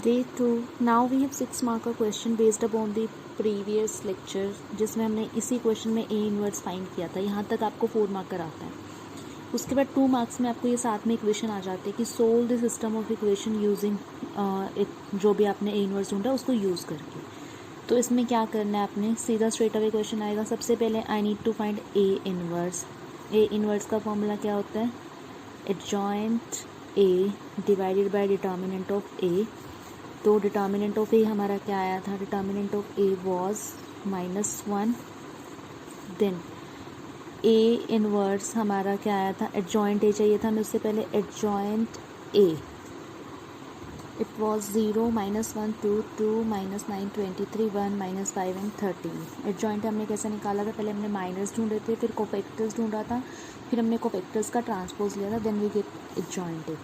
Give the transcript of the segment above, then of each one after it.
Day 2. Now we have 6 marker question based upon the previous lecture जिसमें हमने इसी question में ए इनवर्स फाइंड किया था. यहाँ तक आपको 4 मार्कर आता है. उसके बाद 2 मार्क्स में आपको ये साथ में इक्वेशन आ जाते हैं कि solve the system of equation using जो भी आपने ए इनवर्स ढूंढा उसको यूज़ करके. तो इसमें क्या करना है आपने, सीधा स्ट्रेट अवे क्वेश्चन आएगा. सबसे पहले I need to find A inverse. A inverse का फॉर्मूला क्या होता है? Adjoint A divided by determinant of A. तो डिटर्मिनेंट ऑफ ए हमारा क्या आया था? Determinant of A was -1. Then A inverse हमारा क्या आया था? एडजॉइंट ए चाहिए था हमें, उससे पहले adjoint A it was 0, -1, 2, 2, -9, 23, 1, -5 and 13. Adjoint हमने कैसे निकाला था? पहले हमने माइनस ढूंढे थे, फिर कोफैक्टर्स ढूंढा था, फिर हमने कोफैक्टर्स का ट्रांसपोज लिया था, then we get adjoint A.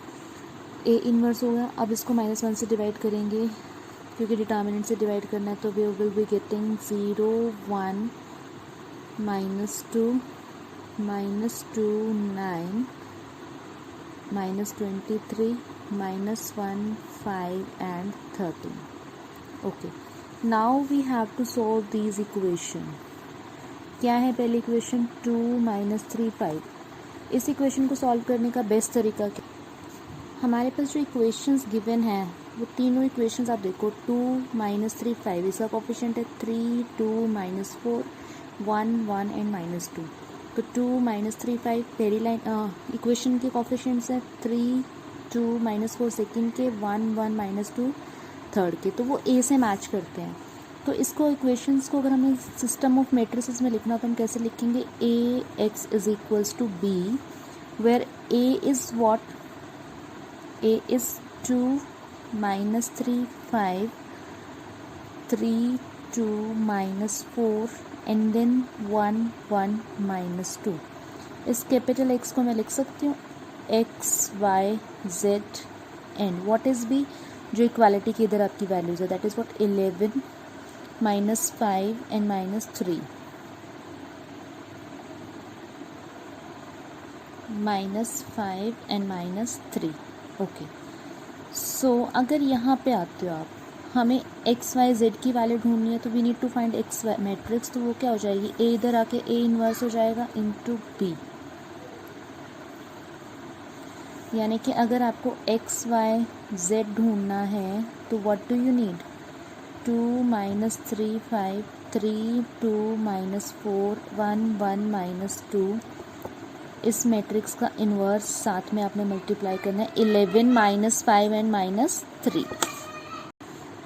A inverse हो गया. अब इसको -1 से डिवाइड करेंगे क्योंकि डिटर्मिनेंट से डिवाइड करना है, तो we will be getting 0, 1, -2, -2, 9, -23, -1, 5 and 13. Okay. Now we have to solve these equation. क्या है पहली इक्वेशन? 2 - 3, 5. इस इक्वेशन को सॉल्व करने का बेस्ट तरीका क्या? हमारे पास जो इक्वेशंस गिवन है वो तीनों इक्वेशंस आप देखो. 2 - 3, 5. इसका कोफिशिएंट है 3, 2, -4, 1, 1 एंड -2. तो 2 - 3, 5 पहली लाइन इक्वेशन के कोफिशिएंट्स हैं. 3, 2, -4 सेकेंड के, 1, 1, -2 थर्ड के. तो वो ए से मैच करते हैं. तो इसको इक्वेशंस को अगर हमें सिस्टम ऑफ मैट्रिसेस में लिखना हो तो हम कैसे लिखेंगे? A X is equals to B, where A is what? A is 2, -3, 5, 3, 2, -4 and then 1, 1, -2. इस कैपिटल X को मैं लिख सकती हूँ X, Y, Z and what is B? जो इक्वालिटी की इधर आपकी वैल्यूज है, that is what? 11, -5 and -3. -5 and -3. Okay. So अगर यहाँ पे आते हो आप, हमें एक्स वाई जेड की वैल्यू ढूंढनी है, तो we need to find X Y matrix. तो वो क्या हो जाएगी? ए इधर आके ए इनवर्स हो जाएगा इनटू बी. यानी कि अगर आपको एक्स वाई जेड ढूंढना है तो व्हाट डू यू नीड? 2 - 3, 5, 3, 2, -4, 1, 1, -2. इस मैट्रिक्स का इन्वर्स साथ में आपने मल्टीप्लाई करना है 11, -5 एंड -3.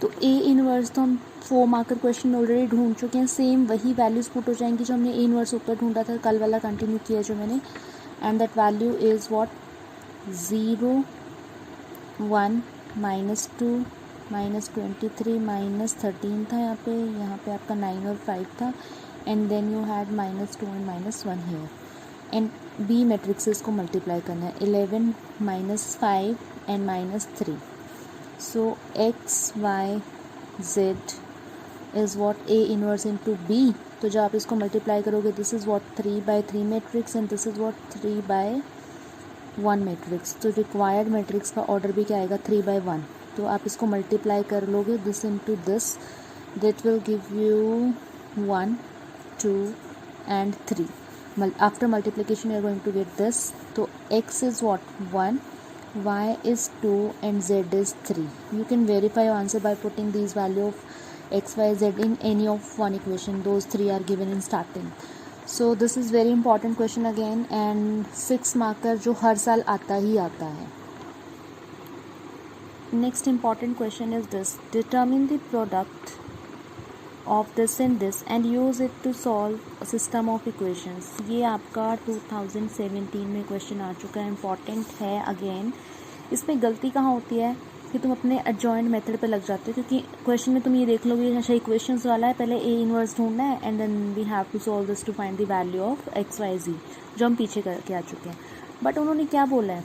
तो ए इन्वर्स तो हम 4 मार्कर क्वेश्चन में ऑलरेडी ढूंढ चुके हैं. सेम वही वैल्यूज पुट हो जाएंगी जो हमने ए इन्वर्स ऊपर ढूंढा था, कल वाला कंटिन्यू किया जो मैंने. And that value is what? 0, 1, -2, -23, -13 था यहाँ पे आपका 9 और 5 था. And then you had -2 and -1 here. And B matrices को मल्टीप्लाई करना है 11, -5 and -3. So X Y Z is what? A inverse into B. तो जब आप इसको मल्टीप्लाई करोगे, this is what? 3/3 matrix and this is what? 3/1 matrix. तो रिक्वायर्ड मैट्रिक्स का ऑर्डर भी क्या आएगा? 3/1. तो आप इसको मल्टीप्लाई कर लोगे this into this, that will give you 1, 2 and 3. After multiplication you are going to get this. So x is what? 1, y is 2 and z is 3. You can verify your answer by putting these value of x, y, z in any of one equation. Those 3 are given in starting. So this is very important question again, and 6 marker जो हर साल आता ही आता है. Next important question is this: determine the product of this and this and use it to solve a system of equations. ये आपका 2017 में question आ चुका है, इम्पॉर्टेंट है. अगेन इसमें गलती कहाँ होती है कि तुम अपने एडजॉइंट मेथड पे लग जाते हो, क्योंकि क्वेश्चन में तुम ये देख लोगे अच्छा इक्वेशंस वाला है, पहले ए इनवर्स ढूंढना है and then we have to solve this to find the value of X Y Z, जो हम पीछे करके आ चुके हैं. बट उन्होंने क्या बोला है?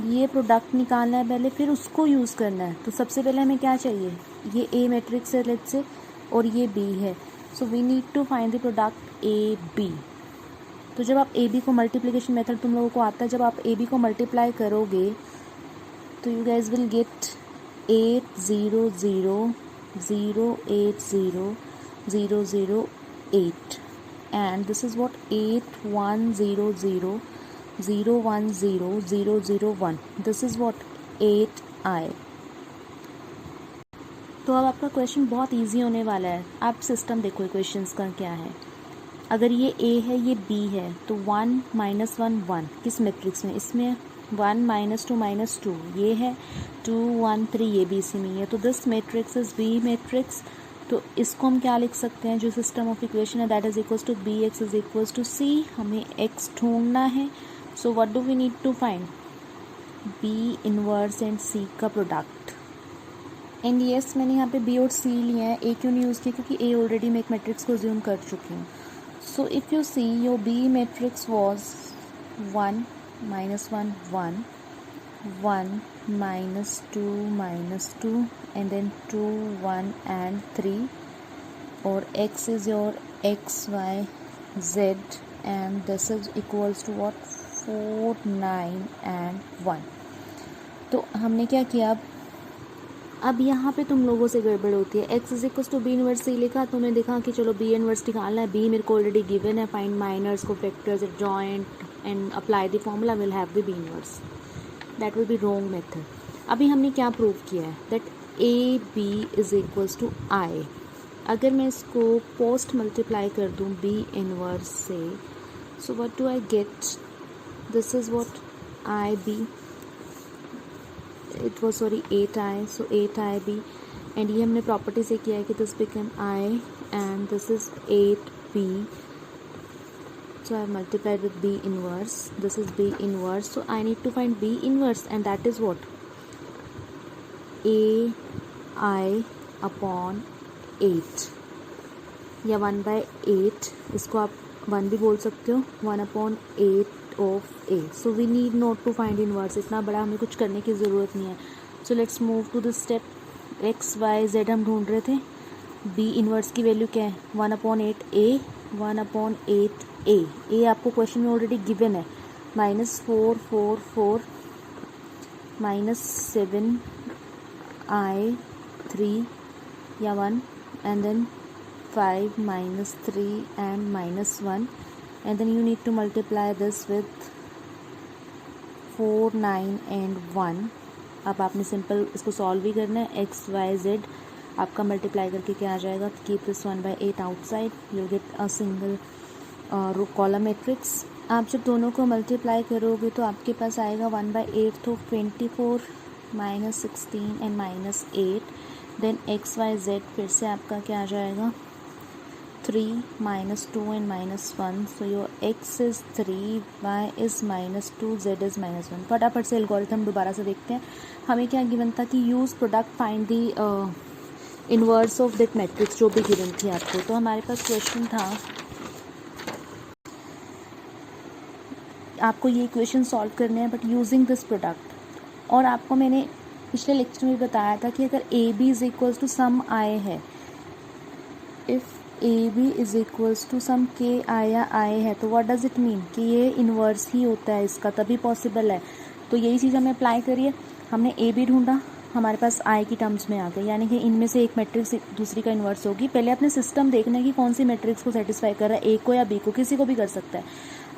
ये प्रोडक्ट निकालना है पहले, फिर उसको यूज़ करना है. तो सबसे पहले हमें क्या चाहिए? ये ए मैट्रिक्स है लेट्स से, और ये बी है. So we need to find the product A B. तो जब आप ए बी को मल्टीप्लिकेशन मेथड तुम लोगों को आता है, जब आप ए बी को मल्टीप्लाई करोगे तो you guys will get 800008008 and this is what 8100010001. This is what 8i. तो अब आपका क्वेश्चन बहुत इजी होने वाला है. आप सिस्टम देखो इक्वेशंस का क्या है. अगर ये a है ये b है तो 1 -1 1 किस मैट्रिक्स में, इसमें 1 -2 -2 ये है, 2 1 3 ये भी इसी में है. तो this matrix is b matrix. तो इसको हम क्या लिख सकते हैं, जो सिस्टम ऑफ इक्वेशन है that is equals to B X is equals to C. हमें x ढूंढना है. So what do we need to find, b inverse and c का प्रोडक्ट. एंड येस मैंने यहाँ पे b और c लिए हैं. a क्यों नहीं यूज़ किया, क्योंकि a ऑलरेडी मैं एक मैट्रिक्स को ज्यूम कर चुकी हूँ. So if you see your b matrix was 1 -1 1 1 -2 and then 2 1 and 3, or x is your x y z and this is equals to what 4 9 and 1. तो हमने क्या किया, अब यहाँ पे तुम लोगों से गड़बड़ होती है. x is equals to B inverse C लिखा, तुमने देखा कि चलो b इनवर्स निकालना है. b मेरे को ऑलरेडी गिवन है, find minors cofactors joint and apply the formula will have the b inverse. That will be wrong method. अभी हमने क्या प्रूव किया है, that A B is equals to I. अगर मैं इसको पोस्ट मल्टीप्लाई कर दूँ b इनवर्स से, so what do I get, this is what I B, it was 8i, so 8ib, and ये हमने प्रॉपर्टी से किया है कि this became i and this is 8b, so I multiplied with b inverse, this is b inverse, so I need to find b inverse and that is what ai upon 8 या 1/8. इसको आप 1 भी बोल सकते हो, 1/8 of a. So we need not to find inverse, इतना बड़ा हमें कुछ करने की ज़रूरत नहीं है. So let's move to the step. x y z हम ढूंढ रहे थे, b इनवर्स की वैल्यू क्या है 1/8 a 1/8 a. a आपको क्वेश्चन में ऑलरेडी गिवन है, -4 4 4 -7 i 3 या 1 and then 5 -3 and -1 and then you need to multiply this with 4 9 and 1. अब आपने सिंपल इसको सॉल्व भी करना है. x y z आपका मल्टीप्लाई करके क्या आ जाएगा, keep this 1/8 outside, you get a single column matrix. आप जब दोनों को मल्टीप्लाई करोगे तो आपके पास आएगा 1/8 तो 24 -16 and -8. Then x y z फिर से आपका क्या आ जाएगा 3 -2 and -1. So your x is 3, y is -2, z is -1. फटाफट से एल्गोरिथम दोबारा से देखते हैं. हमें क्या गिवन था कि use product find the inverse of that matrix, जो भी गिवन थी आपको. तो हमारे पास क्वेश्चन था, आपको ये इक्वेशन सॉल्व करने हैं बट यूजिंग दिस प्रोडक्ट. और आपको मैंने पिछले लेक्चर में बताया था कि अगर A B is equals to some I है, if A B is equals to some K I या आई है, तो व्हाट डज इट मीन कि ये इन्वर्स ही होता है इसका, तभी पॉसिबल है. तो यही चीज़ हमें अप्लाई करिए. हमने ए बी ढूंढा, हमारे पास आई की टर्म्स में आ गए, यानी कि इनमें से एक मैट्रिक्स दूसरी का इन्वर्स होगी. पहले अपने सिस्टम देखना है कि कौन सी मैट्रिक्स को सेटिस्फाई कर रहा है, ए को या बी को, किसी को भी कर सकता है.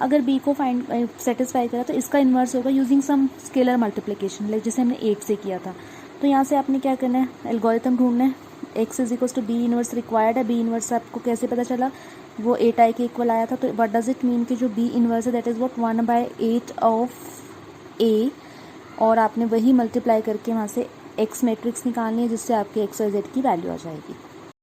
अगर बी को फाइंड सेटिस्फाई करा तो इसका इन्वर्स होगा using some scalar multiplication, like जैसे हमने 8 से किया था. तो यहाँ से आपने क्या करना है, एल्गोरिथम ढूंढना है. x is equals to B inverse required है. बी इनवर्स आपको कैसे पता चला, वो 8i के इक्वल आया था. तो व्हाट डज इट मीन कि जो बी इनवर्स है that is what 1/8 of a, और आपने वही मल्टीप्लाई करके वहाँ से x मैट्रिक्स निकालनी है जिससे आपके x और z की वैल्यू आ जाएगी.